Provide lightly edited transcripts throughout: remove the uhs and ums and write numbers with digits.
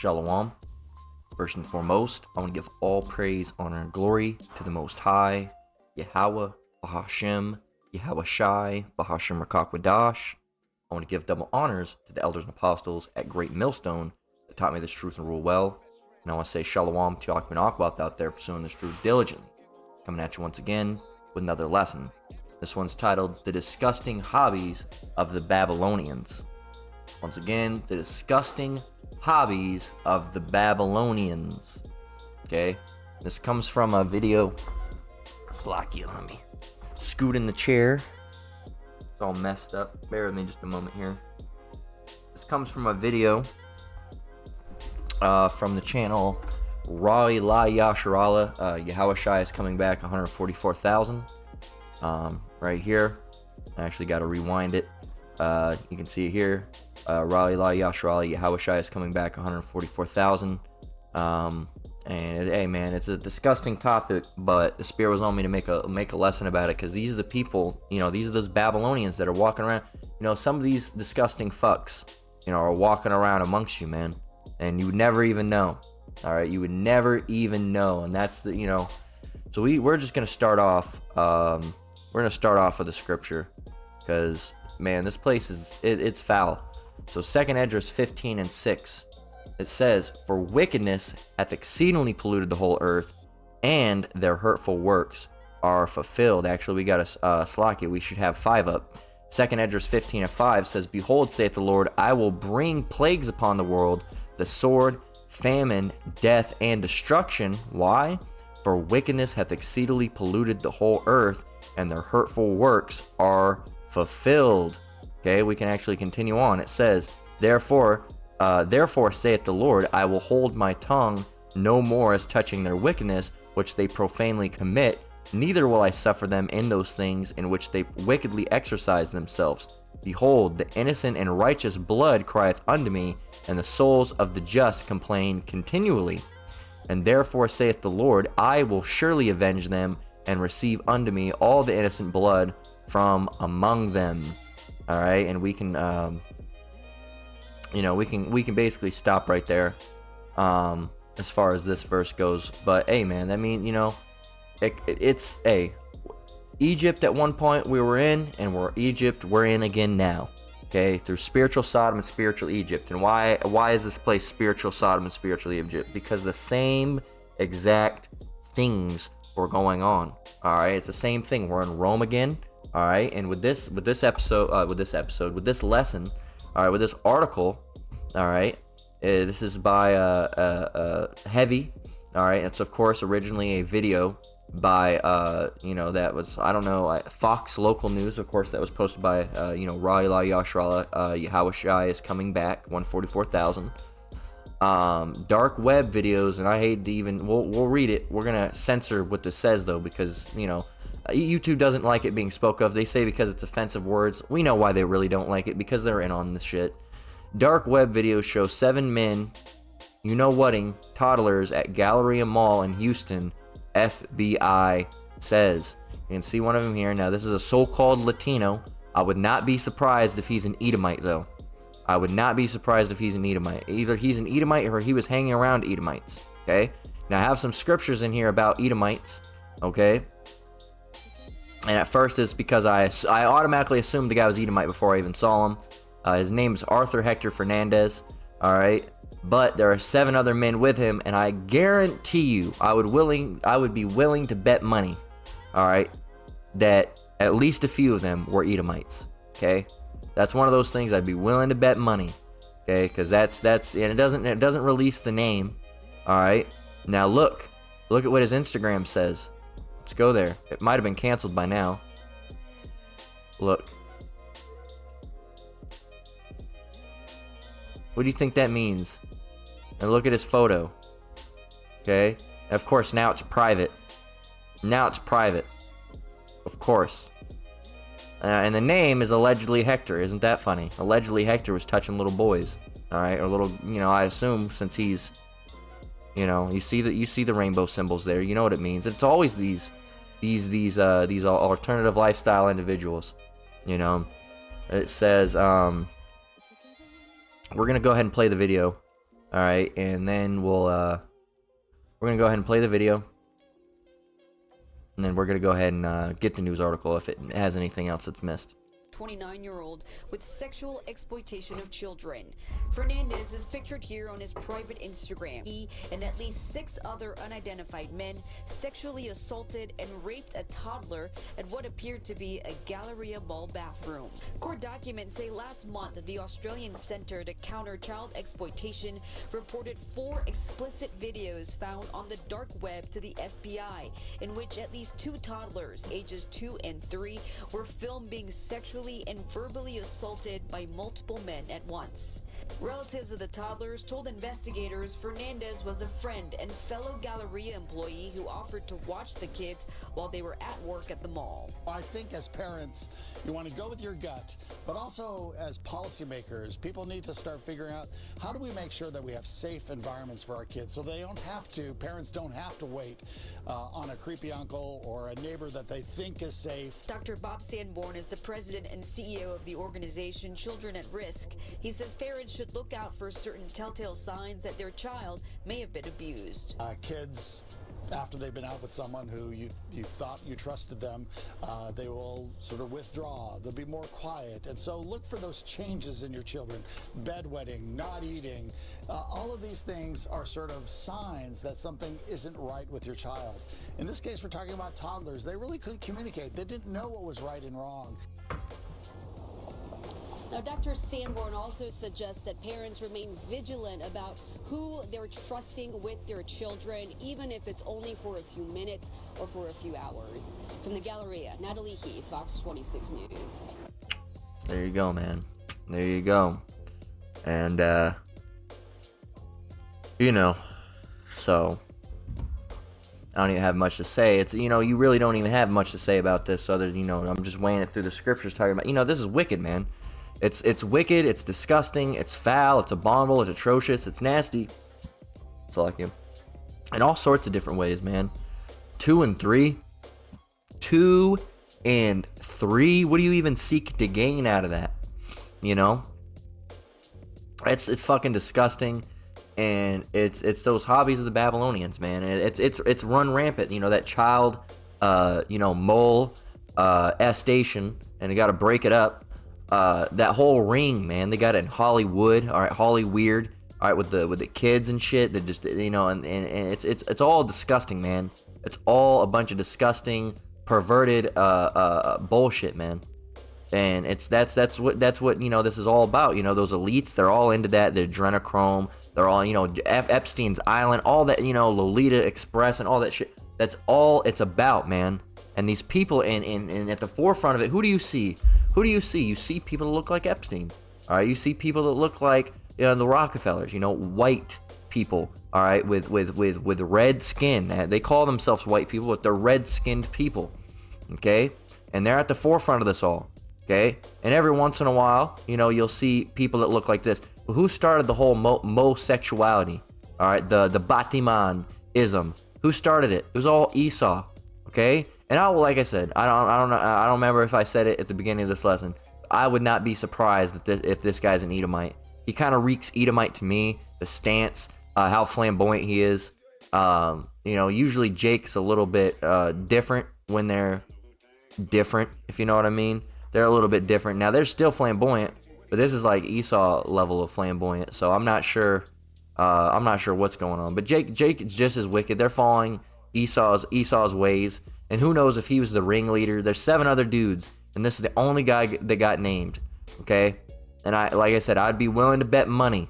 Shalom. First and foremost, I want to give all praise, honor, and glory to the Most High, Yahweh, Bahashem, Yahweh Shai, Bahashem Rakakwadash. I want to give double honors to the elders and apostles at Great Millstone that taught me this truth and rule well. And I want to say Shalom to Akman Akwath out there pursuing this truth diligently. Coming at you once again with another lesson. This one's titled The Disgusting Hobbies of the Babylonians. Once again, the disgusting hobbies of the Babylonians. Okay, this comes from a video. Slack you, let me scoot in the chair. It's all messed up. Bear with me just a moment here. This comes from a video from the channel Rai La Yasharala. Yahweh Shai is coming back 144,000. Right here. I actually got to rewind it. You can see it here. Rai La Yasharala, Yahweh Shai is coming back 144,000. And hey man, it's a disgusting topic, but the Spirit was on me to make a lesson about it, because these are the people, these are those Babylonians that are walking around. Some of these disgusting fucks, are walking around amongst you, man, and you would never even know. All right, you would never even know, and that's the So we're just gonna start off. We're gonna start off with the scripture, because man, this place it's foul. So 2nd Esdras 15:6. It says, "For wickedness hath exceedingly polluted the whole earth, and their hurtful works are fulfilled." Actually, we got a slack it. We should have 5 up. 2nd Esdras 15:5 says, "Behold, saith the Lord, I will bring plagues upon the world, the sword, famine, death, and destruction." Why? "For wickedness hath exceedingly polluted the whole earth, and their hurtful works are fulfilled." Okay, we can actually continue on. It says, Therefore saith the Lord, I will hold my tongue no more as touching their wickedness, which they profanely commit, neither will I suffer them in those things in which they wickedly exercise themselves. Behold, the innocent and righteous blood crieth unto me, and the souls of the just complain continually. And therefore saith the Lord, I will surely avenge them, and receive unto me all the innocent blood from among them. All right, and we can, we can basically stop right there, as far as this verse goes. But hey, man, I mean, it's Egypt at one point we were in, and we're in again now. Okay, through spiritual Sodom and spiritual Egypt. And why is this place spiritual Sodom and spiritual Egypt? Because the same exact things were going on. All right, it's the same thing. We're in Rome again. All right, and with this lesson, all right, with this article, all right, this is by Heavy. All right, it's of course originally a video by that was, I don't know, Fox Local News, of course, that was posted by Rai La Yashrala. Yahweh Shai is coming back 144,000. Dark web videos, and I hate to even we'll read it. We're gonna censor what this says though, because YouTube doesn't like it being spoke of. They say because it's offensive words. We know why they really don't like it, because they're in on this shit. Dark web videos show 7 men, whatting toddlers at Galleria Mall in Houston, FBI says. You can see one of them here. Now, this is a so-called Latino. I would not be surprised if he's an Edomite, though. I would not be surprised if he's an Edomite. Either he's an Edomite or he was hanging around Edomites, okay? Now, I have some scriptures in here about Edomites, okay? And at first, it's because I automatically assumed the guy was Edomite before I even saw him. His name is Arthur Hector Fernandez. All right, but there are 7 other men with him, and I guarantee you, I would be willing to bet money. All right, that at least a few of them were Edomites. Okay, that's one of those things I'd be willing to bet money. Okay, because that's and it doesn't release the name. All right, now look at what his Instagram says. Let's go there. It might have been canceled by now. Look. What do you think that means? And look at his photo. Okay? And of course, now it's private. Now it's private. Of course. And the name is allegedly Hector. Isn't that funny? Allegedly Hector was touching little boys. Alright? Or little, I assume since he's, you see the rainbow symbols there. You know what it means. It's always these alternative lifestyle individuals. It says, we're gonna go ahead and play the video. All right, and then we're gonna go ahead and play the video, and then we're gonna go ahead and get the news article if it has anything else that's missed. 29-year-old with sexual exploitation of children. Fernandez is pictured here on his private Instagram. He and at least 6 other unidentified men sexually assaulted and raped a toddler at what appeared to be a Galleria Mall bathroom. Court documents say last month the Australian Centre to Counter Child Exploitation reported 4 explicit videos found on the dark web to the FBI, in which at least 2 toddlers, ages 2 and 3, were filmed being sexually and verbally assaulted by multiple men at once. Relatives of the toddlers told investigators Fernandez was a friend and fellow Galleria employee who offered to watch the kids while they were at work at the mall. I think as parents, you want to go with your gut, but also as policymakers, people need to start figuring out, how do we make sure that we have safe environments for our kids so they don't have to, parents don't have to wait on a creepy uncle or a neighbor that they think is safe. Dr. Bob Sanborn is the president and CEO of the organization Children at Risk. He says parents should look out for certain telltale signs that their child may have been abused. Kids, after they've been out with someone who you thought you trusted them, they will sort of withdraw. They'll be more quiet. And so look for those changes in your children. Bedwetting, not eating, all of these things are sort of signs that something isn't right with your child. In this case, we're talking about toddlers. They really couldn't communicate. They didn't know what was right and wrong. Now, Dr. Sanborn also suggests that parents remain vigilant about who they're trusting with their children, even if it's only for a few minutes or for a few hours. From the Galleria, Natalie He, Fox 26 News. There you go, man. There you go. And, you know, so I don't even have much to say. It's, you know, you really don't even have much to say about this other than, you know, I'm just weighing it through the scriptures talking about, you know, this is wicked, man. It's wicked, it's disgusting, it's foul, it's abominable, it's atrocious, it's nasty. That's all I can. In all sorts of different ways, man. 2 and 3. 2 and 3. What do you even seek to gain out of that? You know? It's fucking disgusting. And it's those hobbies of the Babylonians, man. And it's run rampant. You know, that child molestation, and they gotta break it up. That whole ring, man, they got it in Hollywood, all right, Hollyweird, all right, with the kids and shit, that just, you know, and it's all disgusting, man. It's all a bunch of disgusting, perverted bullshit, man. And that's what you know this is all about. You know, those elites, they're all into that. The adrenochrome, they're all, you know, Epstein's Island, all that, you know, Lolita Express and all that shit. That's all it's about, man. And these people in at the forefront of it, who do you see? Who do you see? You see people that look like Epstein. All right, you see people that look like, you know, the Rockefellers. You know, white people. All right, with red skin. They call themselves white people, but they're red-skinned people. Okay, and they're at the forefront of this all. Okay, and every once in a while, you know, you'll see people that look like this. But who started the whole mo-sexuality? All right, the Batiman-ism. Who started it? It was all Esau. Okay. And like I said, I don't remember if I said it at the beginning of this lesson. I would not be surprised if this guy's an Edomite. He kind of reeks Edomite to me. The stance, how flamboyant he is. You know, usually Jake's a little bit different when they're different, if you know what I mean. They're a little bit different. Now they're still flamboyant, but this is like Esau level of flamboyant. So I'm not sure. I'm not sure what's going on. But Jake is just as wicked. They're following Esau's ways. And who knows if he was the ringleader. There's 7 other dudes, and this is the only guy that got named, okay? And like I said, I'd be willing to bet money,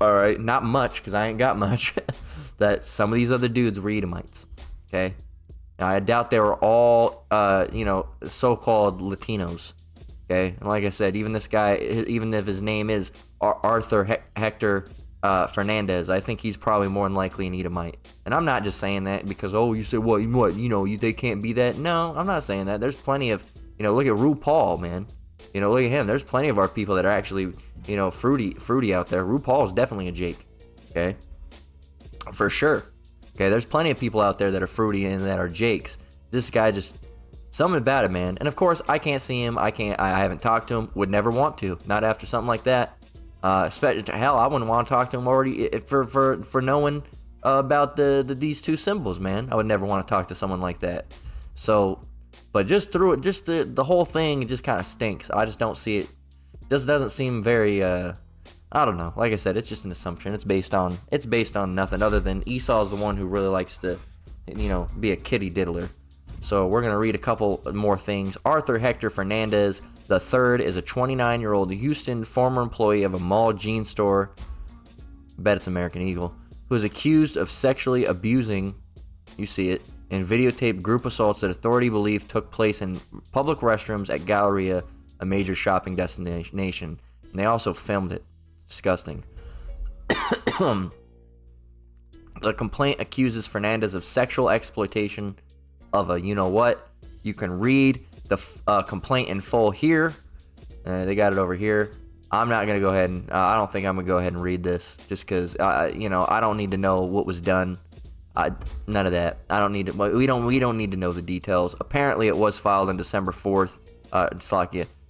all right, not much, because I ain't got much, that some of these other dudes were Edomites, okay? Now, I doubt they were all, you know, so-called Latinos, okay? And like I said, even this guy, even if his name is Arthur Hector Fernandez, I think he's probably more than likely an Edomite. And I'm not just saying that because, oh, you said, what, you know, they can't be that. No, I'm not saying that. There's plenty of, you know, look at RuPaul, man. You know, look at him. There's plenty of our people that are actually, you know, fruity out there. RuPaul's definitely a Jake, okay? For sure. Okay, there's plenty of people out there that are fruity and that are Jakes. This guy just, something about it, man. And of course, I can't see him. I haven't talked to him. Would never want to. Not after something like that. Hell, I wouldn't want to talk to him already for knowing about these two symbols, man. I would never want to talk to someone like that. So, but just through it, just the whole thing just kind of stinks. I just don't see it. This doesn't seem very. I don't know. Like I said, it's just an assumption. It's based on nothing other than Esau's the one who really likes to, be a kitty diddler. So we're gonna read a couple more things. Arthur Hector Fernandez III is a 29-year-old Houston former employee of a mall jean store. Bet it's American Eagle. Who is accused of sexually abusing, you see it, and videotaped group assaults that authority believe took place in public restrooms at Galleria, a major shopping destination. And they also filmed it. Disgusting. The complaint accuses Fernandez of sexual exploitation of a you-know-what. You can read the complaint in full here. They got it over here. I'm not going to go ahead and... I don't think I'm going to go ahead and read this just because, I don't need to know what was done. None of that. I don't need to... We don't need to know the details. Apparently, it was filed on December 4th.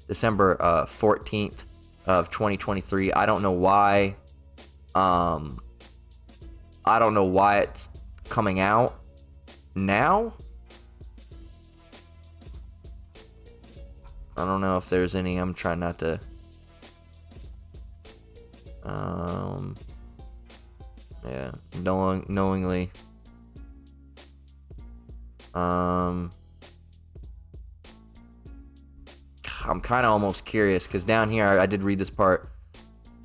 December 14th of 2023. I don't know why. I don't know why it's coming out now. I don't know if there's any. I'm trying not to. Yeah, knowingly. I'm kind of almost curious because down here I did read this part.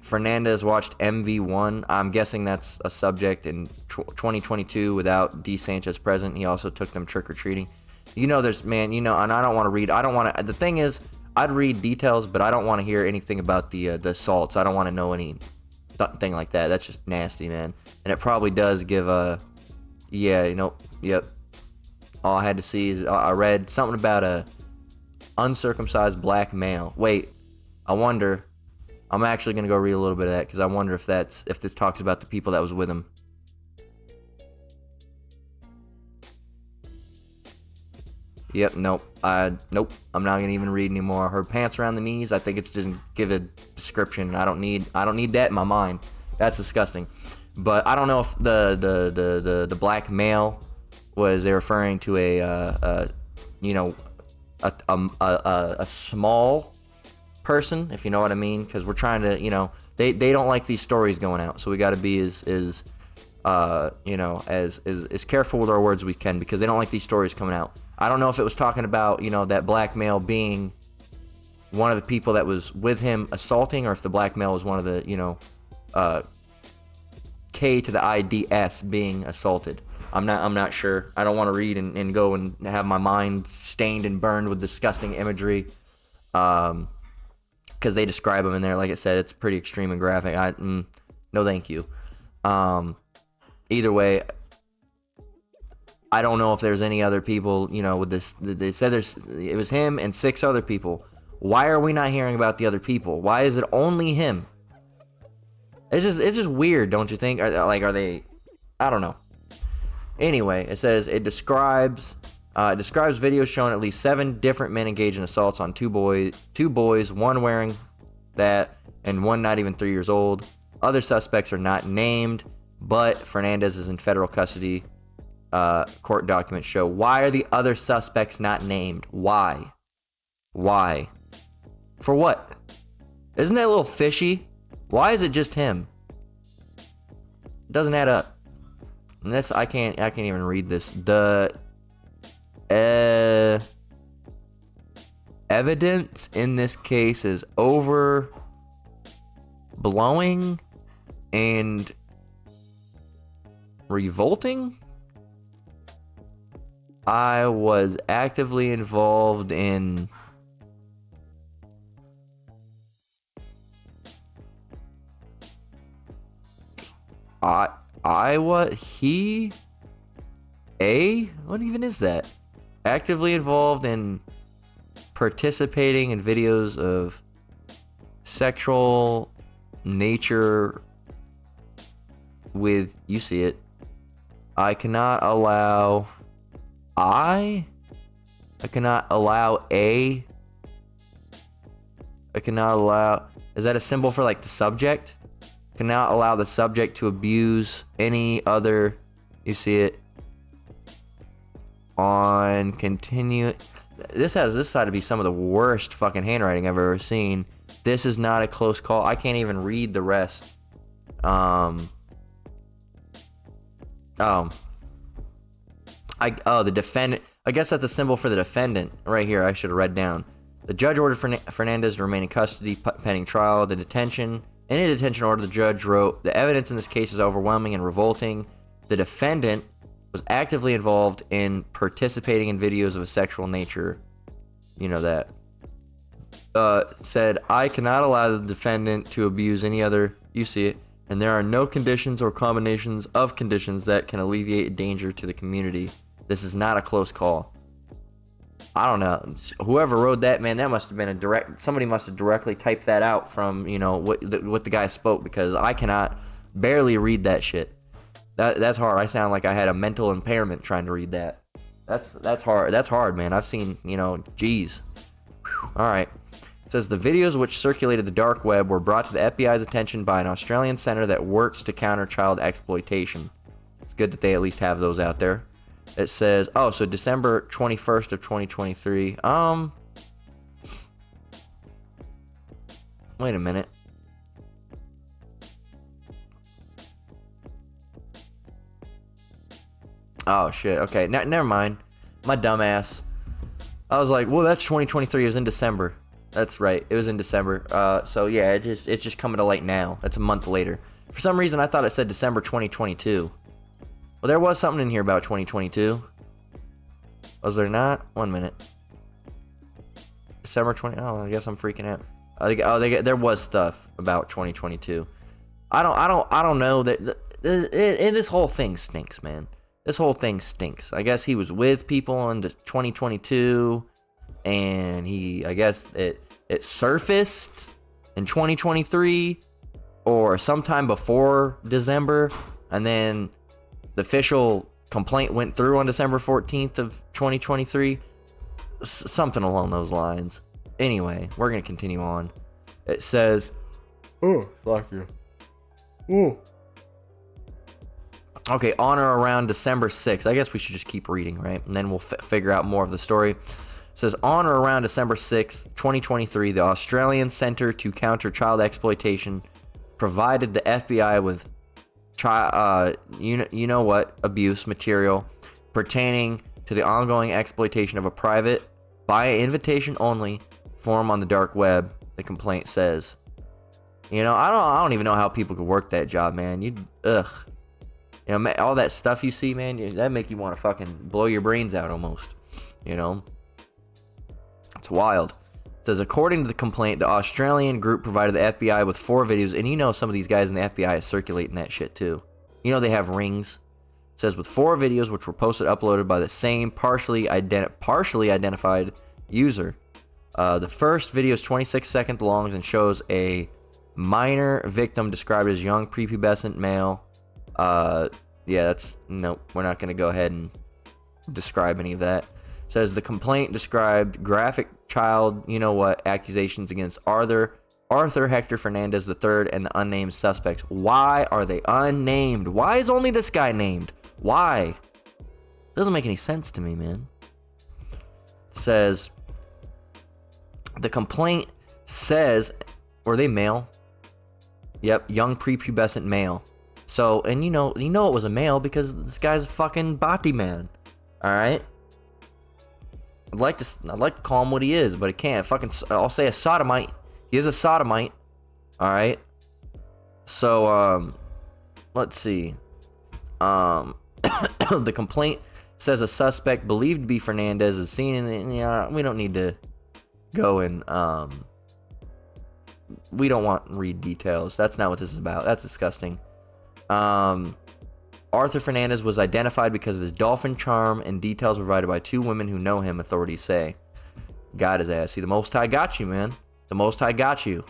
Fernandez watched MV1. I'm guessing that's a subject in 2022 without D. Sanchez present. He also took them trick-or-treating. There's, and I don't want to read. I don't want to. The thing is, I'd read details, but I don't want to hear anything about the assaults. I don't want to know anything like that. That's just nasty, man. And it probably does give a, yep. All I had to see is I read something about a uncircumcised black male. Wait, I wonder. I'm actually gonna go read a little bit of that because I wonder if this talks about the people that was with him. Yep, nope. I'm not gonna even read anymore. Her pants around the knees. I think it's just give a description. I don't need that in my mind. That's disgusting. But I don't know if the black male was they referring to a small person, if you know what I mean, because we're trying to, they don't like these stories going out, so we got to be as careful with our words as we can because they don't like these stories coming out. I don't know if it was talking about, that black male being one of the people that was with him assaulting, or if the black male was one of the, K to the IDS being assaulted. I'm not sure. I don't want to read and go and have my mind stained and burned with disgusting imagery. Because they describe them in there. Like I said, it's pretty extreme and graphic. No thank you. Either way, I don't know if there's any other people, with this. They said it was him and 6 other people. Why are we not hearing about the other people? Why is it only him? It's just weird, don't you think? Are they? I don't know. Anyway, it says it describes videos showing at least 7 different men engaged in assaults on two boys, one wearing that and one not even 3 years old. Other suspects are not named, but Fernandez is in federal custody. Court documents show. Why are the other suspects not named? Why? For what? Isn't that a little fishy? Why is it just him? It doesn't add up. And this, I can't even read this. The evidence in this case is overblowing and revolting. I was actively involved in what even is that? Actively involved in participating in videos of sexual nature with, you see it. I cannot allow a I cannot allow. Is that a symbol for like the subject? Cannot allow the subject to abuse any other. You see it on continue. This side to be some of the worst fucking handwriting I've ever seen. This is not a close call. I can't even read the rest. The defendant. I guess that's a symbol for the defendant right here. I should have read down. The judge ordered Fernandez to remain in custody pending trial. In a detention order, the judge wrote, "The evidence in this case is overwhelming and revolting. The defendant was actively involved in participating in videos of a sexual nature." You know that. Said, "I cannot allow the defendant to abuse any other." You see it. "And there are no conditions or combinations of conditions that can alleviate danger to the community. This is not a close call." I don't know. Whoever wrote that, man, that must have been somebody must have directly typed that out from, what the guy spoke, because I cannot barely read that shit. That's hard. I sound like I had a mental impairment trying to read that. That's hard. That's hard, man. I've seen, geez. Whew. All right. It says the videos which circulated the dark web were brought to the FBI's attention by an Australian center that works to counter child exploitation. It's good that they at least have those out there. It says, so December 21st of 2023. Wait a minute. Oh, shit. Okay, never mind. My dumbass. I was like, well, that's 2023. It was in December. That's right. It was in December. So, yeah, it's just coming to light now. That's a month later. For some reason, I thought it said December 2022. Well, there was something in here about 2022. Was there not? 1 minute. December 20. Oh, I guess I'm freaking out. There was stuff about 2022. I don't know that. This whole thing stinks, man. This whole thing stinks. I guess he was with people in 2022, and I guess it surfaced in 2023 or sometime before December, and then the official complaint went through on December 14th of 2023. Something along those lines. Anyway, we're going to continue on. It says, fuck you. Okay, on or around December 6th. I guess we should just keep reading, right? And then we'll figure out more of the story. It says, on or around December 6th, 2023, the Australian Centre to Counter Child Exploitation provided the FBI with abuse material pertaining to the ongoing exploitation of a private, by invitation only, forum on the dark web, the complaint says. I don't even know how people could work that job, man. All that stuff you see, man, that make you want to fucking blow your brains out almost. It's wild. It says, according to the complaint, the Australian group provided the FBI with 4 videos, and some of these guys in the FBI is circulating that shit too. They have rings. It says, with 4 videos which were posted uploaded by the same partially identified user. The first video is 26 seconds long and shows a minor victim described as young prepubescent male. Nope, we're not going to go ahead and describe any of that. It says the complaint described graphic child, accusations against Arthur Hector Fernandez III and the unnamed suspects. Why are they unnamed? Why is only this guy named? Why? Doesn't make any sense to me, man. It says the complaint says, were they male? Yep, young prepubescent male. So, and it was a male because this guy's a fucking body man. All right. I'd like to call him what he is, but I can't. I'll say a sodomite. He is a sodomite. All right. So, let's see. The complaint says a suspect believed to be Fernandez is seen in the. We don't need to go and we don't want to read details. That's not what this is about. That's disgusting. Arthur Fernandez was identified because of his dolphin charm and details provided by 2 women who know him, authorities say. Got his ass. See, the Most High got you, man. The Most High got you.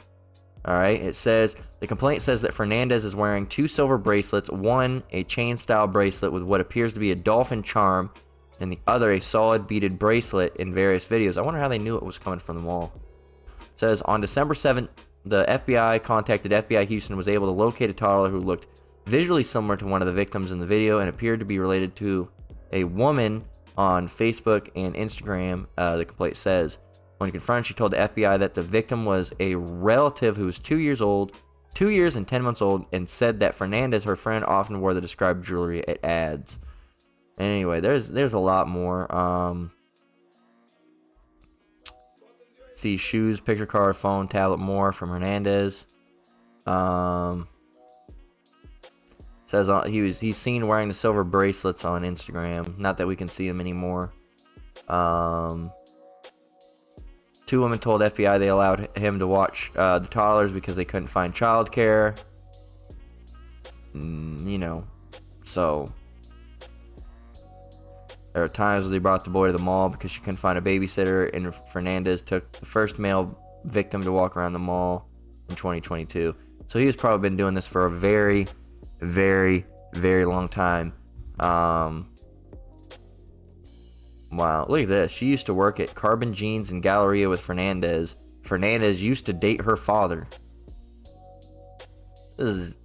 All right. It says, the complaint says that Fernandez is wearing 2 silver bracelets, one a chain-style bracelet with what appears to be a dolphin charm, and the other a solid beaded bracelet in various videos. I wonder how they knew it was coming from the mall. says on December 7th, the FBI contacted FBI Houston, was able to locate a toddler who looked visually similar to one of the victims in the video and appeared to be related to a woman on Facebook and Instagram, the complaint says. When confronted, she told the FBI that the victim was a relative who was 2 years and 10 months old, and said that Fernandez, her friend, often wore the described jewelry at ads. Anyway, there's a lot more. See shoes, picture card, phone, tablet, more from Hernandez. Says he's seen wearing the silver bracelets on Instagram. Not that we can see him anymore. 2 women told FBI they allowed him to watch the toddlers because they couldn't find childcare. You know, so there are times where they brought the boy to the mall because she couldn't find a babysitter, and Fernandez took the first male victim to walk around the mall in 2022. So he's probably been doing this for a very, very, very long time. Wow, look at this. She used to work at Carbon Jeans and Galleria with Fernandez. Fernandez used to date her father. This is...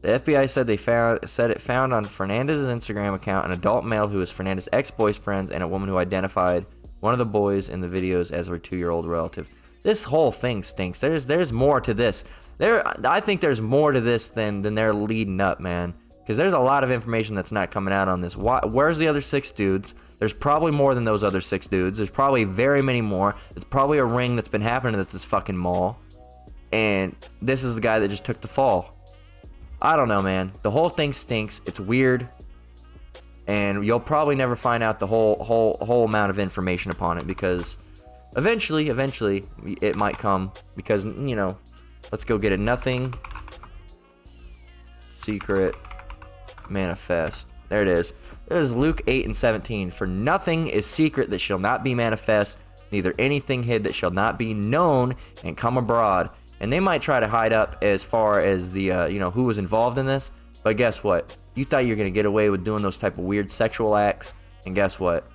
The FBI said it found on Fernandez's Instagram account an adult male who was Fernandez's ex-boyfriend and a woman who identified one of the boys in the videos as her 2-year-old relative. This whole thing stinks. There's more to this. I think there's more to this than they're leading up, man. Because there's a lot of information that's not coming out on this. Where's the other 6 dudes? There's probably more than those other 6 dudes. There's probably very many more. It's probably a ring that's been happening at this fucking mall. And this is the guy that just took the fall. I don't know, man. The whole thing stinks. It's weird. And you'll probably never find out the whole amount of information upon it, because eventually it might come, because, you know, let's go get it. Nothing secret manifest. There it is. This is Luke 8:17. For nothing is secret that shall not be manifest, neither anything hid that shall not be known and come abroad. And they might try to hide up as far as the, who was involved in this. But guess what? You thought you were going to get away with doing those type of weird sexual acts. And guess what?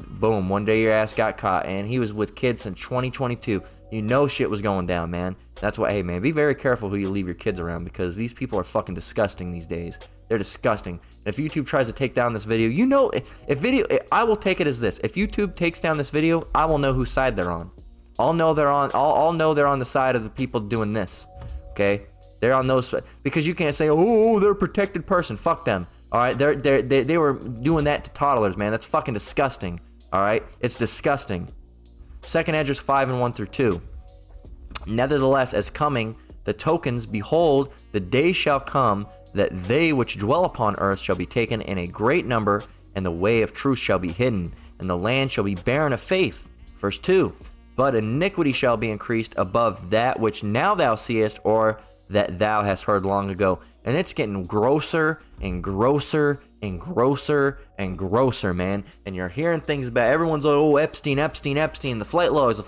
Boom, one day your ass got caught. And he was with kids since 2022. You know shit was going down, man. That's why, hey, man, be very careful who you leave your kids around, because these people are fucking disgusting these days. They're disgusting. And if YouTube tries to take down this video, you know, I will take it as this. If YouTube takes down this video, I will know whose side they're on. I'll know they're on the side of the people doing this. Okay? They're on those, because you can't say, oh, they're a protected person. Fuck them. All right? They were doing that to toddlers, man. That's fucking disgusting. All right? It's disgusting. 2nd Esdras 5:1-2. Nevertheless, as coming the tokens, behold, the day shall come that they which dwell upon earth shall be taken in a great number, and the way of truth shall be hidden, and the land shall be barren of faith. Verse 2. But iniquity shall be increased above that which now thou seest, or that thou hast heard long ago. And it's getting grosser and grosser and grosser and grosser, man. And you're hearing things about, everyone's like, oh, Epstein, the flight logs.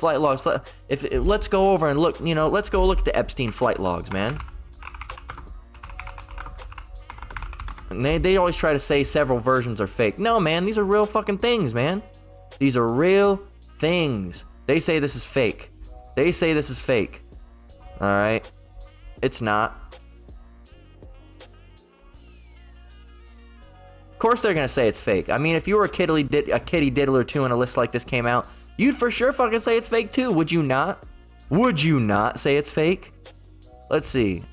Let's go over and look, let's go look at the Epstein flight logs, man. And they always try to say several versions are fake. No, man, these are real fucking things, man. These are real things. They say this is fake. Alright? It's not. Of course they're gonna say it's fake. I mean, if you were a kitty diddler too and a list like this came out, you'd for sure fucking say it's fake too, would you not? Would you not say it's fake? Let's see.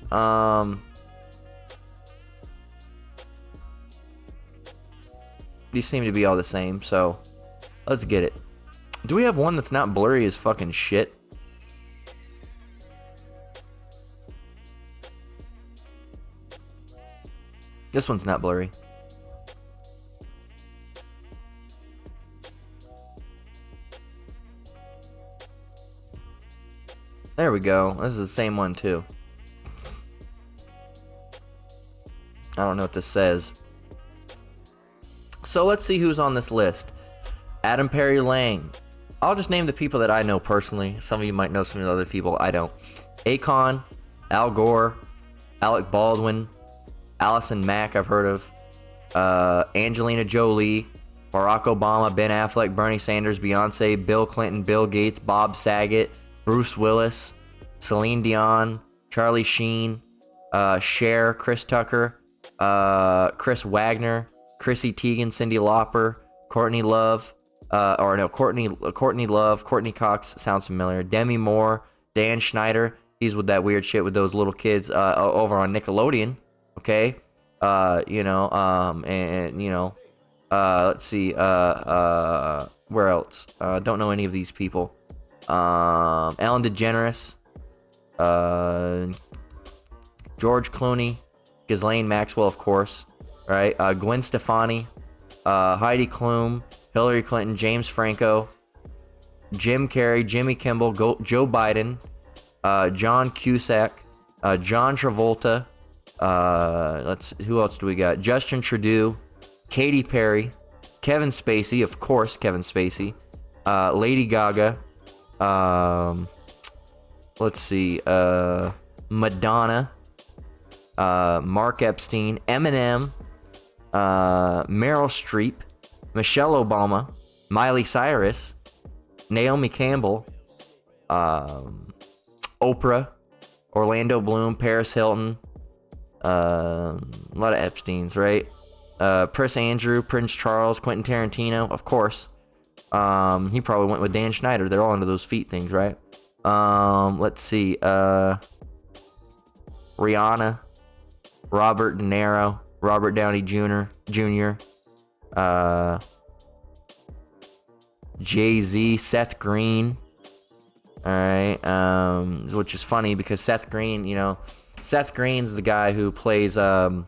These seem to be all the same, so let's get it. Do we have one that's not blurry as fucking shit? This one's not blurry. There we go. This is the same one too. I don't know what this says. So let's see who's on this list. Adam Perry Lang. I'll just name the people that I know personally. Some of you might know some of the other people. I don't. Akon, Al Gore, Alec Baldwin, Allison Mack, I've heard of. Angelina Jolie, Barack Obama, Ben Affleck, Bernie Sanders, Beyonce, Bill Clinton, Bill Gates, Bob Saget, Bruce Willis, Celine Dion, Charlie Sheen, Cher, Chris Tucker, Chris Wagner, Chrissy Teigen, Cyndi Lauper, Courtney Love, Courtney Love, Courtney Cox sounds familiar, Demi Moore, Dan Schneider, he's with that weird shit with those little kids over on Nickelodeon, okay? Let's see, where else? Don't know any of these people. Ellen DeGeneres, George Clooney, Ghislaine Maxwell, of course, right? Gwen Stefani, Heidi Klum, Hillary Clinton, James Franco, Jim Carrey, Jimmy Kimmel, Joe Biden, John Cusack, John Travolta, who else do we got? Justin Trudeau, Katy Perry, Kevin Spacey, of course, Kevin Spacey, Lady Gaga, let's see, Madonna, Mark Epstein, Eminem, Meryl Streep, Michelle Obama, Miley Cyrus, Naomi Campbell, Oprah, Orlando Bloom, Paris Hilton, a lot of Epsteins, right? Prince Andrew, Prince Charles, Quentin Tarantino, of course. He probably went with Dan Schneider. They're all into those feet things, right? Let's see. Rihanna, Robert De Niro, Robert Downey Jr., Jay-Z, Seth Green. All right. Which is funny because Seth Green's the guy who plays the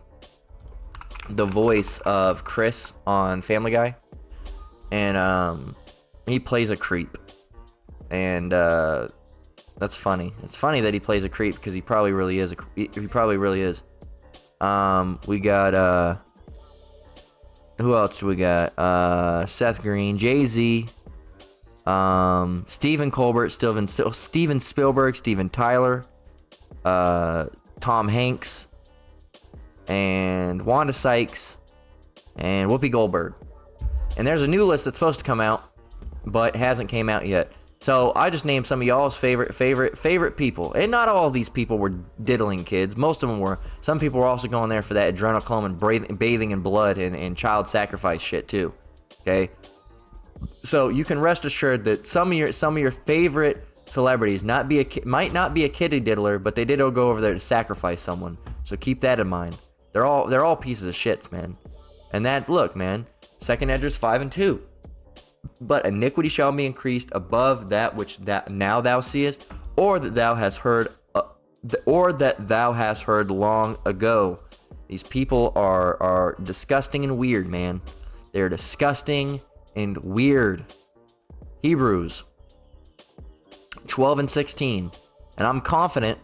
voice of Chris on Family Guy, and he plays a creep, and that's funny. It's funny that he plays a creep because he probably really is. He probably really is. We got who else do we got? Seth Green, Jay-Z, Stephen Colbert, Steven Spielberg, Steven Tyler, Tom Hanks, and Wanda Sykes, and Whoopi Goldberg. And there's a new list that's supposed to come out, but hasn't came out yet. So I just named some of y'all's favorite people. And not all of these people were diddling kids. Most of them were. Some people were also going there for that adrenochrome and bathing in blood and child sacrifice shit too. Okay? So you can rest assured that some of your favorite celebrities might not be a kitty diddler, but they did go over there to sacrifice someone. So keep that in mind. They're all pieces of shits, man. And that, look, man, second Esdras 5 and 2. But iniquity shall be increased above that which now thou seest, or that thou hast heard long ago. These people are disgusting and weird, man. They're disgusting and weird. Hebrews 12 and 16, and I'm confident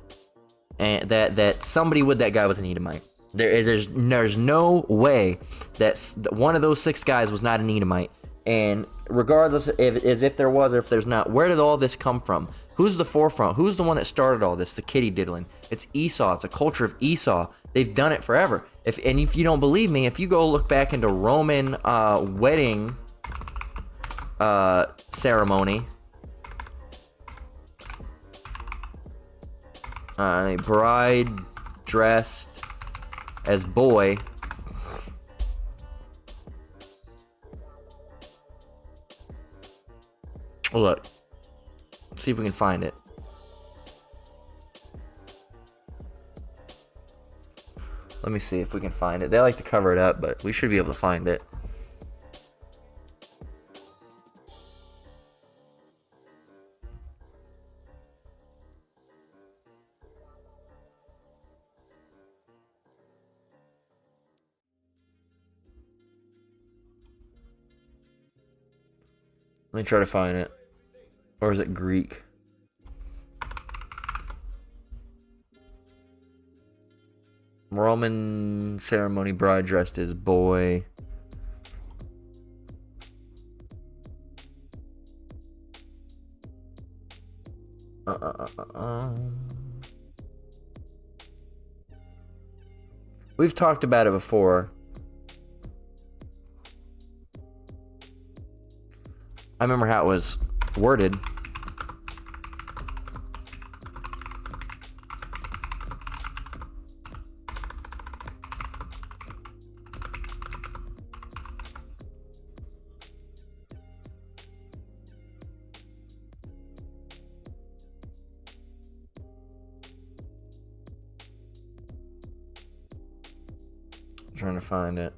that somebody with that guy was an Edomite. There's no way that one of those 6 guys was not an Edomite. And regardless if there was or if there's not, where did all this come from? Who's the forefront? Who's the one that started all this? The kitty diddling. It's Esau. It's a culture of Esau. They've done it forever. If you don't believe me, if you go look back into Roman wedding ceremony, a bride dressed as boy. Look, see if we can find it. Let me see if we can find it. They like to cover it up, but we should be able to find it. Let me try to find it. Or is it Greek? Roman ceremony, bride dressed as boy. We've talked about it before. I remember how it was worded. Trying to find it.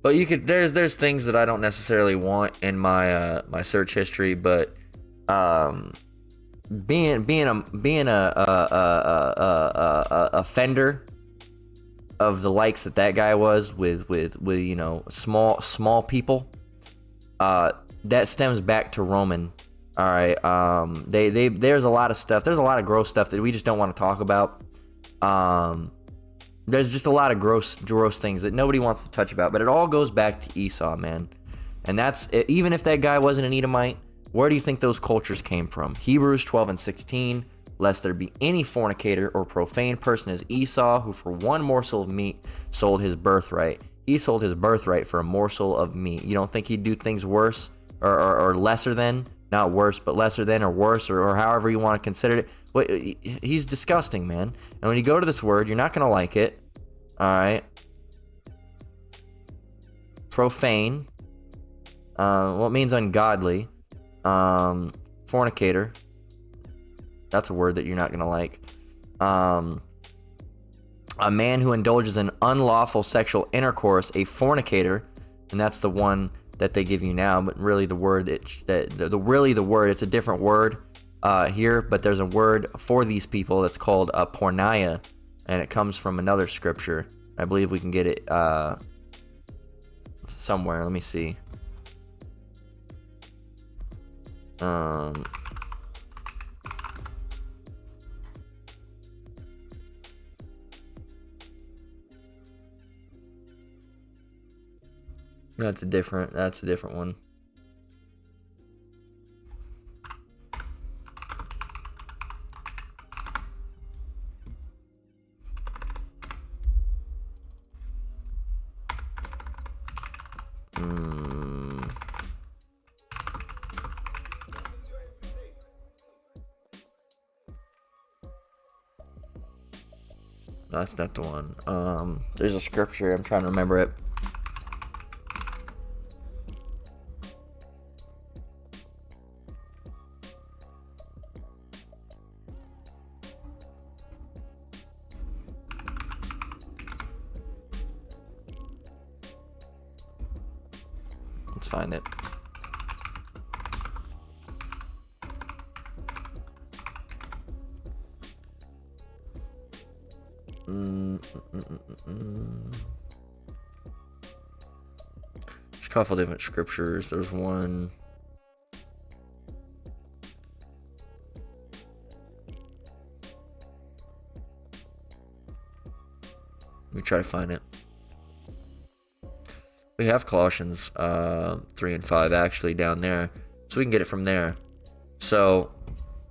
But you could there's things that I don't necessarily want in my my search history, but being a offender of the likes that guy was with you know, small people, that stems back to Roman. All right. There's a lot of stuff. There's a lot of gross stuff that we just don't want to talk about. There's just a lot of gross things that nobody wants to touch about. But it all goes back to Esau, man. And that's even if that guy wasn't an Edomite, where do you think those cultures came from? Hebrews 12:16. Lest there be any fornicator or profane person as Esau, who for one morsel of meat sold his birthright. He sold his birthright for a morsel of meat. You don't think he'd do things worse or lesser than? Not worse, but lesser than, or worse, or however you want to consider it. Well, he's disgusting, man. And when you go to this word, you're not going to like it. All right. Profane. Well, it means ungodly. Fornicator. That's a word that you're not going to like. A man who indulges in unlawful sexual intercourse, a fornicator, and that's the one that they give you now, but really the word, it's a different word here, but there's a word for these people that's called porneia, and it comes from another scripture. I believe we can get it somewhere. Let me see. That's a different one. That's not the one. There's a scripture, I'm trying to remember it. Let's find it. There's a couple different scriptures. There's one. Let me try to find it. We have Colossians 3 and 5 actually down there, so we can get it from there. So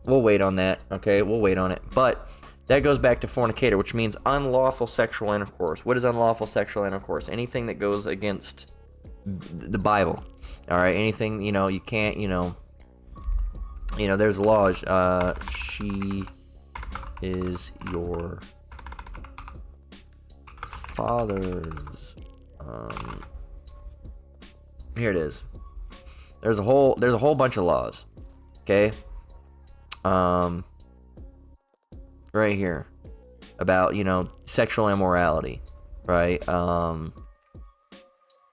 we'll wait on that, okay? We'll wait on it. But that goes back to fornicator, which means unlawful sexual intercourse. What is unlawful sexual intercourse? Anything that goes against the Bible, all right? Anything, you can't, there's laws. She is your father's, here it is. There's a whole bunch of laws. Okay? Right here. About, sexual immorality. Right?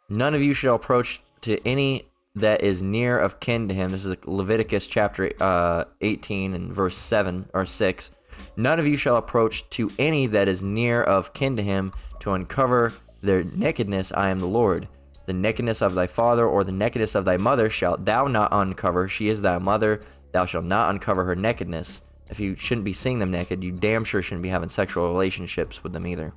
None of you shall approach to any that is near of kin to him. This is Leviticus chapter 18 and verse 7 or 6. None of you shall approach to any that is near of kin to him to uncover their nakedness. I am the Lord. The nakedness of thy father or the nakedness of thy mother shalt thou not uncover. She is thy mother. Thou shalt not uncover her nakedness. If you shouldn't be seeing them naked, you damn sure shouldn't be having sexual relationships with them either.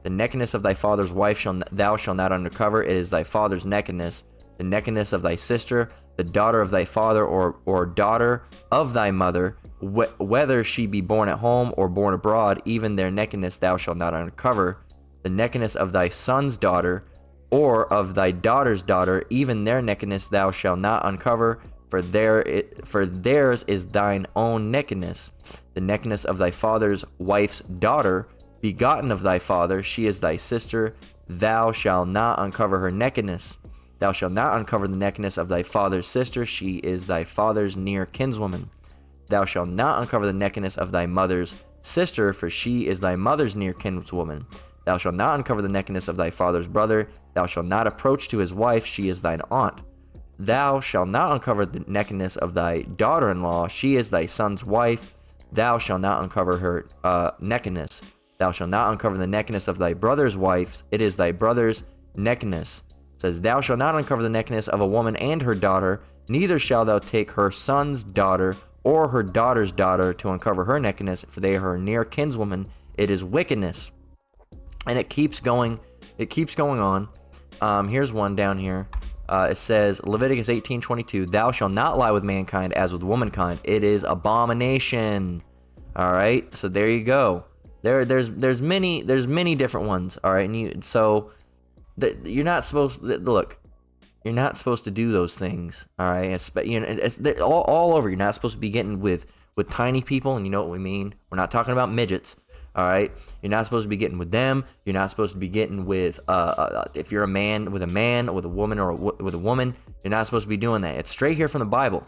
The nakedness of thy father's wife thou shalt not uncover. It is thy father's nakedness. The nakedness of thy sister, the daughter of thy father or daughter of thy mother, whether she be born at home or born abroad, even their nakedness thou shalt not uncover. the nakedness of thy son's daughter, or of thy daughter's daughter, even their nakedness thou shalt not uncover, for theirs is thine own nakedness. The nakedness of thy father's wife's daughter, begotten of thy father, she is thy sister, thou shalt not uncover her nakedness. Thou shalt not uncover the nakedness of thy father's sister, she is thy father's near kinswoman. Thou shalt not uncover the nakedness of thy mother's sister, for she is thy mother's near kinswoman. Thou shalt not uncover the nakedness of thy father's brother. Thou shalt not approach to his wife, she is thine aunt. Thou shalt not uncover the nakedness of thy daughter-in-law, she is thy son's wife. Thou shalt not uncover her nakedness. Thou shalt not uncover the nakedness of thy brother's wife, it is thy brother's nakedness. It says, thou shalt not uncover the nakedness of a woman and her daughter, neither shalt thou take her son's daughter or her daughter's daughter to uncover her nakedness, for they are her near kinswoman. It is wickedness. And it keeps going on. Here's one down here. It says, Leviticus 18:22, thou shalt not lie with mankind as with womankind. It is abomination. All right, so there you go. There's many different ones. All right, and you're not supposed to, look. You're not supposed to do those things. All right, it's all over. You're not supposed to be getting with tiny people, and you know what we mean. We're not talking about midgets. All right, you're not supposed to be getting with them. You're not supposed to be getting with if you're a man, with a woman, or with a woman. You're not supposed to be doing that. It's straight here from the Bible.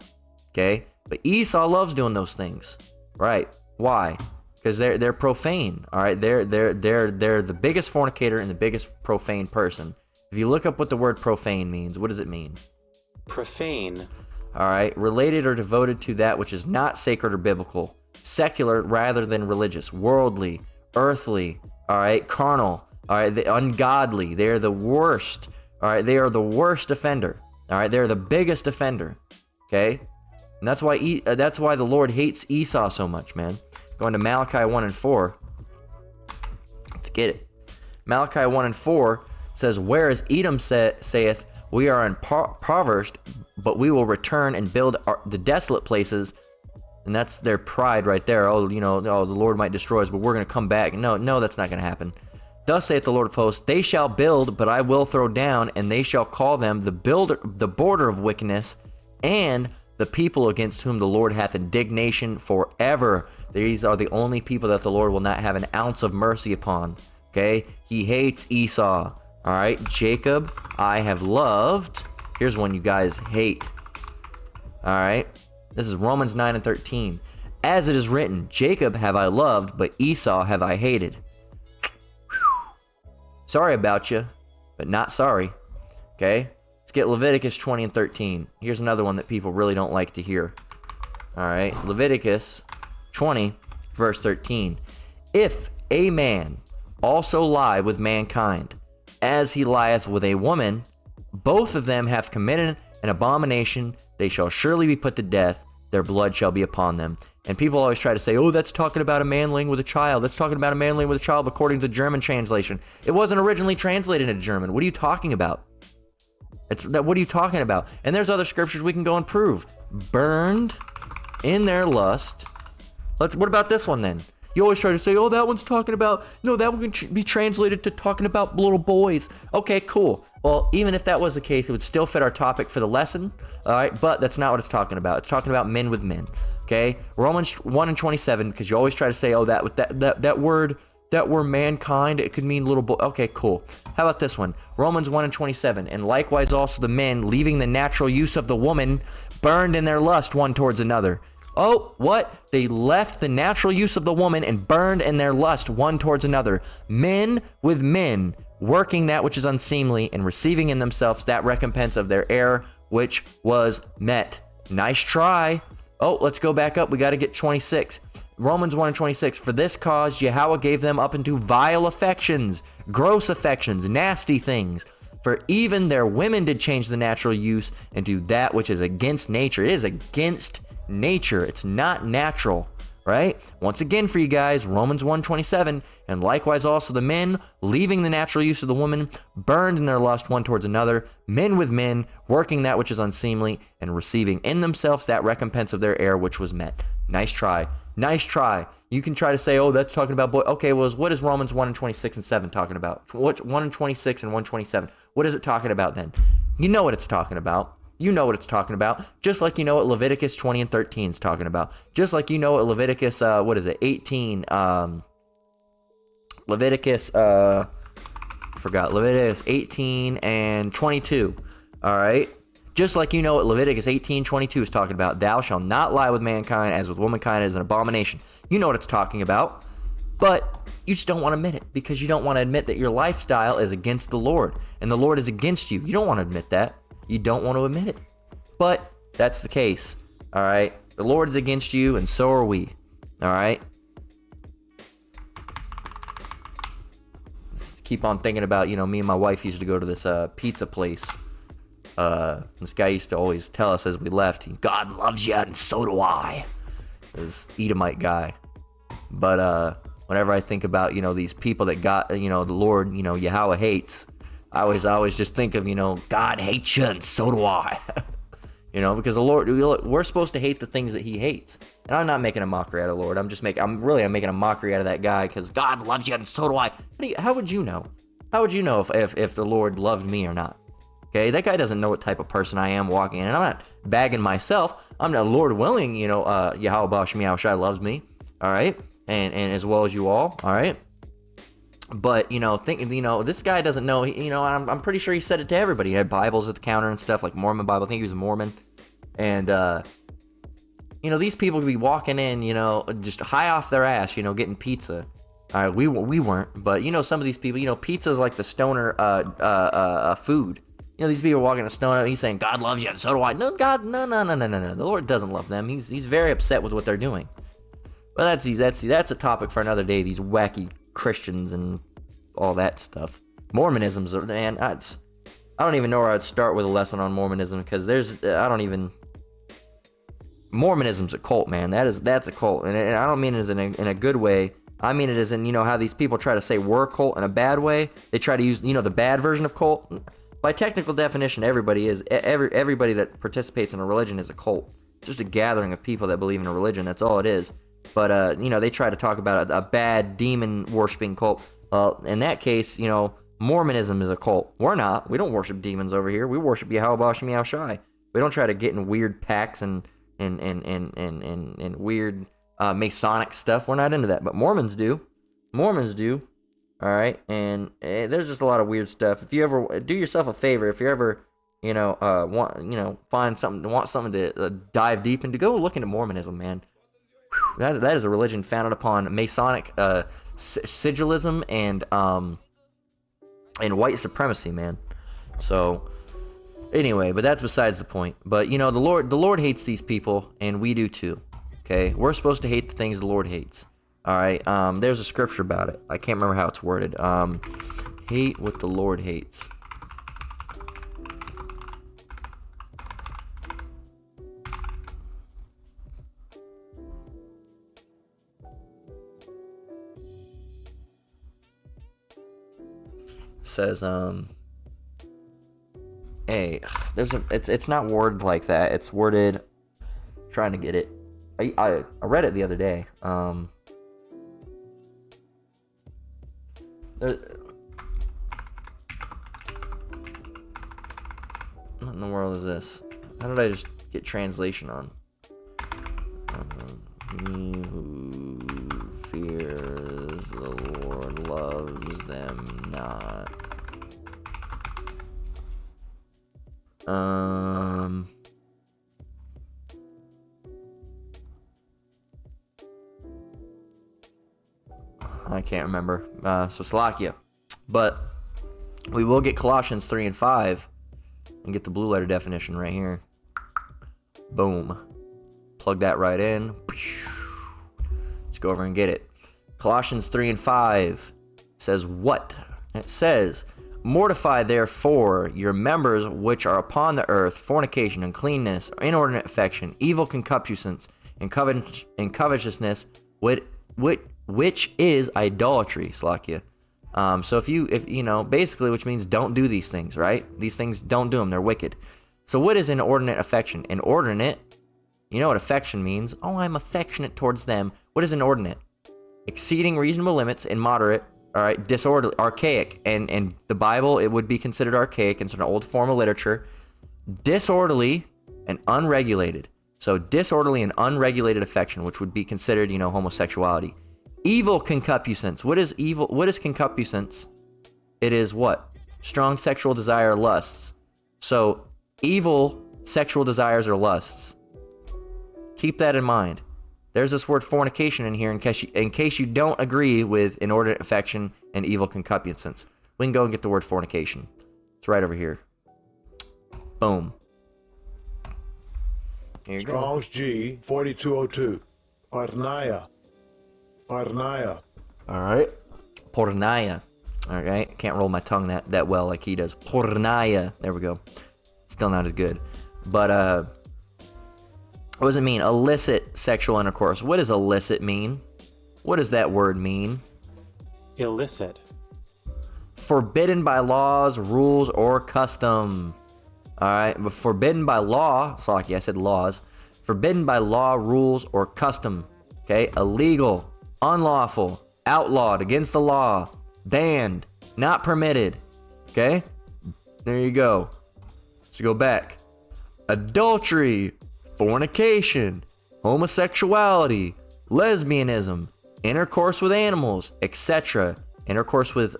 Okay, but Esau loves doing those things. Right? Why? Because they're profane. All right, they're the biggest fornicator and the biggest profane person. If you look up what the word profane means, what does it mean? Profane. All right, related or devoted to that which is not sacred or biblical. Secular rather than religious, worldly, earthly, all right, carnal, all right, the ungodly. They're the worst, all right, they are the worst offender, all right, they're the biggest offender, okay, and that's why the Lord hates Esau so much, man. Going to Malachi 1:4, let's get it. Malachi 1:4 says, whereas Edom saith, we are impoverished, but we will return and build the desolate places. And that's their pride right there. Oh, the Lord might destroy us, but we're going to come back. No, that's not going to happen. Thus saith the Lord of hosts, they shall build, but I will throw down, and they shall call them the border of wickedness, and the people against whom the Lord hath indignation forever. These are the only people that the Lord will not have an ounce of mercy upon. Okay? He hates Esau. All right? Jacob, I have loved. Here's one you guys hate. All right? This is Romans 9:13. As it is written, Jacob have I loved, but Esau have I hated. Sorry about you, but not sorry. Okay? Let's get Leviticus 20:13. Here's another one that people really don't like to hear. All right? Leviticus 20, verse 13. If a man also lie with mankind, as he lieth with a woman, both of them have committed an abomination, they shall surely be put to death, their blood shall be upon them. And people always try to say, oh, that's talking about a man laying with a child. That's talking about a man laying with a child according to the German translation. It wasn't originally translated into German. What are you talking about? What are you talking about? And there's other scriptures we can go and prove. Burned in their lust. What about this one then? You always try to say, oh, that one's talking about, no, that one can be translated to talking about little boys. Okay, cool. Well, even if that was the case, it would still fit our topic for the lesson. All right, but that's not what it's talking about. It's talking about men with men. Okay, Romans 1:27, because you always try to say, oh, that word mankind, it could mean little boy. Okay, cool. How about this one? Romans 1:27, and likewise also the men, leaving the natural use of the woman, burned in their lust one towards another. Oh, what? They left the natural use of the woman and burned in their lust one towards another. Men with men, working that which is unseemly and receiving in themselves that recompense of their error which was met. Nice try. Oh, let's go back up. We got to get 26. Romans 1:26. For this cause Yahweh gave them up into vile affections, gross affections, nasty things. For even their women did change the natural use into that which is against nature. It is against nature. It's not natural, right? Once again for you guys, Romans 1:27, and likewise also the men, leaving the natural use of the woman, burned in their lust one towards another, men with men, working that which is unseemly, and receiving in themselves that recompense of their error which was met. Nice try. Nice try. You can try to say, oh, that's talking about boy. Okay, well, what is Romans 1 and 26 and 7 talking about? What 1 and 26 and 127? What is it talking about then? You know what it's talking about. You know what it's talking about. Just like you know what Leviticus 20 and 13 is talking about. Just like you know what Leviticus, 18, Leviticus 18 and 22. All right. Just like you know what Leviticus 18:22 is talking about. Thou shalt not lie with mankind as with womankind is an abomination. You know what it's talking about. But you just don't want to admit it because you don't want to admit that your lifestyle is against the Lord. And the Lord is against you. You don't want to admit that. You don't want to admit it. But that's the case. All right. The Lord is against you and so are we. All right. Keep on thinking about, me and my wife used to go to this pizza place. This guy used to always tell us as we left, God loves you and so do I. This Edomite guy. But whenever I think about, these people that got, the Lord, Yahweh hates, I always just think of, God hates you and so do I. Because the Lord, we're supposed to hate the things that he hates. And I'm not making a mockery out of the Lord. I'm making a mockery out of that guy because God loves you and so do I. How would you know? How would you know if the Lord loved me or not? Okay, that guy doesn't know what type of person I am walking in. And I'm not bagging myself. I'm not, Lord willing, Yahweh Shemi Yahushai loves me. All right. And as well as you all. All right. But, this guy doesn't know, I'm pretty sure he said it to everybody. He had Bibles at the counter and stuff, like Mormon Bible. I think he was a Mormon. And, these people could be walking in, just high off their ass, getting pizza. All right, we weren't. But, some of these people, pizza's like the stoner food. These people walking a stoner, he's saying, God loves you, and so do I. No, God, no. The Lord doesn't love them. He's very upset with what they're doing. But that's a topic for another day, these wacky Christians and all that stuff. Mormonism's, man, I don't even know where I'd start with a lesson on Mormonism because Mormonism's a cult, man. That's a cult, and I don't mean it in a good way. I mean it as in, how these people try to say we're a cult in a bad way. They try to use, the bad version of cult. By technical definition, everybody that participates in a religion is a cult. It's just a gathering of people that believe in a religion. That's all it is. But, they try to talk about a bad demon-worshipping cult. In that case, Mormonism is a cult. We're not. We don't worship demons over here. We worship Yahweh Shemi Yahushai. We don't try to get in weird pacts and weird Masonic stuff. We're not into that. But Mormons do. All right, and there's just a lot of weird stuff. If you ever do yourself a favor, if you ever, want something to dive deep into, go look into Mormonism, man. Whew, that is a religion founded upon Masonic sigilism and white supremacy, man. So anyway, but that's besides the point. But the Lord hates these people, and we do too. Okay, we're supposed to hate the things the Lord hates. All right, there's a scripture about it. I can't remember how it's worded. Hate what the Lord hates. It says, it's not worded like that. It's worded, trying to get it. I read it the other day. What in the world is this? How did I just get translation on? He who fears the Lord loves them not. I can't remember. So Slovakia. But we will get Colossians 3 and 5 and get the blue letter definition right here. Boom. Plug that right in. Let's go over and get it. Colossians 3 and 5 says what? It says, mortify therefore your members which are upon the earth, fornication, uncleanness, inordinate affection, evil concupiscence, and covetousness, which is idolatry, Slakia. So if basically, which means don't do these things, right? These things, don't do them. They're wicked. So what is inordinate affection? Inordinate You know what affection means? Oh, I'm affectionate towards them. What is inordinate? Exceeding reasonable limits, immoderate, all right, disorderly, archaic. And the Bible, it would be considered archaic, and it's an old form of literature. Disorderly and unregulated. So disorderly and unregulated affection, which would be considered, homosexuality. Evil concupiscence. What is evil? What is concupiscence? It is what? Strong sexual desire or lusts. So evil sexual desires or lusts. Keep that in mind. There's this word fornication in here in case you don't agree with inordinate affection and evil concupiscence. We can go and get the word fornication. It's right over here. Boom. Here you go. Strong's G 4202. Parnaya. All right. Pornaya. All right. Can't roll my tongue that well like he does. Pornaya. There we go. Still not as good. But what does it mean? Illicit sexual intercourse. What does illicit mean? What does that word mean? Illicit. Forbidden by laws, rules, or custom. All right. But forbidden by law. Sorry, I said laws. Forbidden by law, rules, or custom. Okay. Illegal, unlawful, outlawed, against the law, banned, not permitted. Okay. There you go. So go back. Adultery, fornication, homosexuality, lesbianism, intercourse with animals, etc. Intercourse with,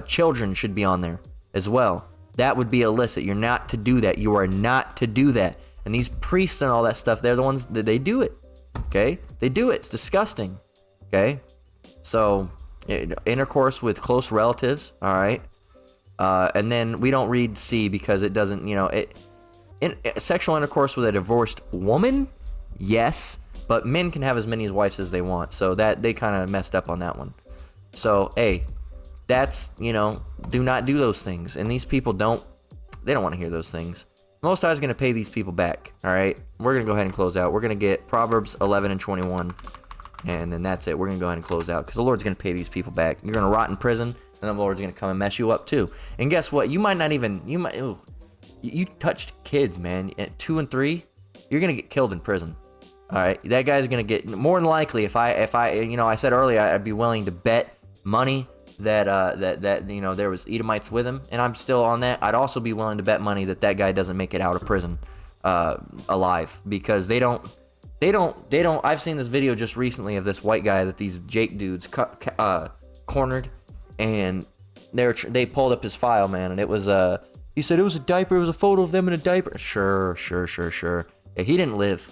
children should be on there as well. That would be illicit. You're not to do that. You are not to do that. And these priests and all that stuff, they're the ones that they do it. Okay? They do it. It's disgusting. Okay? So, intercourse with close relatives. All right? And then we don't read C because it doesn't, sexual intercourse with a divorced woman? Yes. But men can have as many wives as they want. So that they kind of messed up on that one. So, hey, that's, do not do those things. And these people don't want to hear those things. Most High is going to pay these people back. All right? We're going to go ahead and close out. We're going to get Proverbs 11 and 21. And then that's it. We're going to go ahead and close out because the Lord's going to pay these people back. You're going to rot in prison, and the Lord's going to come and mess you up too. And guess what? You touched kids, man. At 2 and 3, you're going to get killed in prison. All right? That guy's going to get, more than likely, if I said earlier I'd be willing to bet money that there was Edomites with him, and I'm still on that. I'd also be willing to bet money that guy doesn't make it out of prison alive, because they don't. I've seen this video just recently of this white guy that these Jake dudes cornered, and they pulled up his file, man, and it was he said it was a diaper. It was a photo of them in a diaper. Sure. Yeah, he didn't live.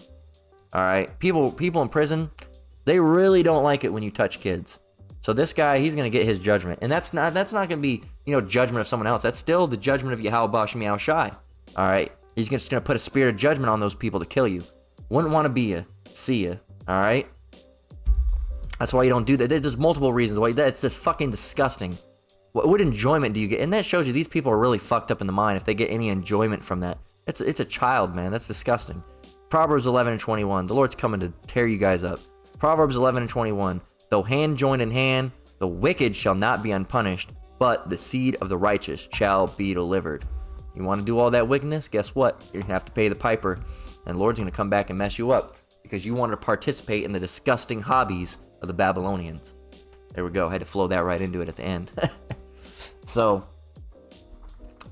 All right, people in prison, they really don't like it when you touch kids. So this guy, he's gonna get his judgment, and that's not gonna be judgment of someone else. That's still the judgment of Yahweh Bashmiao Shai. All right, he's just gonna put a spirit of judgment on those people to kill you. Wouldn't want to be you, see you. All right, that's why you don't do that. There's multiple reasons why. That's just fucking disgusting. What enjoyment do you get? And that shows you these people are really fucked up in the mind if they get any enjoyment from that. It's a child, man. That's disgusting. Proverbs 11 and 21. The Lord's coming to tear you guys up. Proverbs 11 and 21. Though hand join in hand, the wicked shall not be unpunished, but the seed of the righteous shall be delivered. You want to do all that wickedness? Guess what? You're going to have to pay the piper. And the Lord's going to come back and mess you up because you wanted to participate in the disgusting hobbies of the Babylonians. There we go. I had to flow that right into it at the end. So,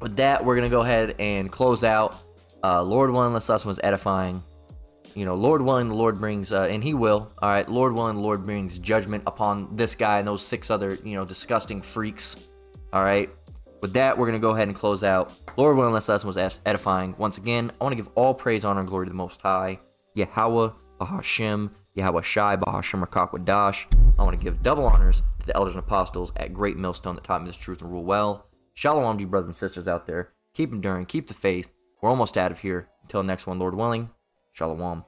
with that, we're going to go ahead and close out. Lord willing, this lesson was edifying. Lord willing, the Lord brings, and He will. All right, Lord willing, the Lord brings judgment upon this guy and those 6 other, disgusting freaks. All right. With that, we're going to go ahead and close out. Lord willing, this lesson was edifying. Once again, I want to give all praise, honor, and glory to the Most High. Yahweh, Bahashem, Yahweh Shai, Bahashem, Rakakwadash. I want to give double honors to the elders and apostles at Great Millstone that taught me this truth and rule well. Shalom to you brothers and sisters out there. Keep enduring, keep the faith. We're almost out of here. Until next one, Lord willing. Shalom.